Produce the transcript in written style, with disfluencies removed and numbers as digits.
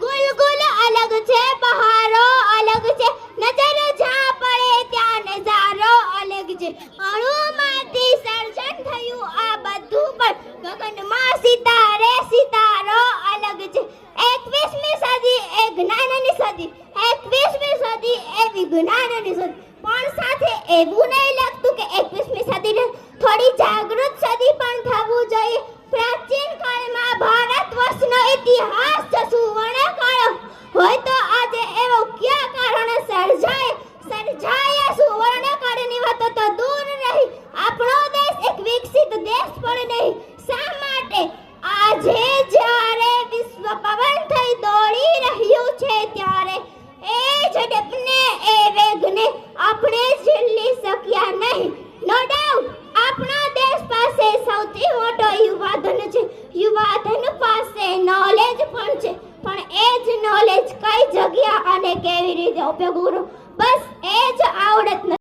ગુલગુલ અલગ છે, બહારો અલગ છે, નજર જ્યાં પડે ત્યાં નજારો અલગ છે. અણુમાંથી સર્જન થયું આ બધું પણ ગગનમાં સિતારે સિતારો અલગ છે. 21મી સદી એ જ્ઞાનની સદી, 21મી સદી એ વિજ્ઞાનની સદી. પણ સાથે એવું નહીં લાગતું કે 21મી સદીને થોડી જાગૃત સદી પણ થવું જોઈએ. પ્રાચીન કાળમાં ભારત વર્ષનો ઇતિહાસ જો સુવર્ણ કાળ હોય તો આજે એવો કયા કારણે સર્જાય સુવર્ણ કાળની વાતો તો દૂર રહી. આપણો દેશ એક વિકસિત દેશ પણ નહીં. શા માટે આજે જ્યારે વિશ્વ પવન થઈ દોડી રહ્યું છે ત્યારે એ ઝડપને એ વેગને આપણે ઝીલી શક્યા નહીં. નો ડાઉટ આપણા દેશ પાસે સૌથી મોટો યુવાધન છે. યુવાધન પાસે નોલેજ પણ છે, પણ એ જ નોલેજ કઈ જગ્યા અને કેવી રીતે ઉપયોગ કરવો બસ એ જ આવડત નથી.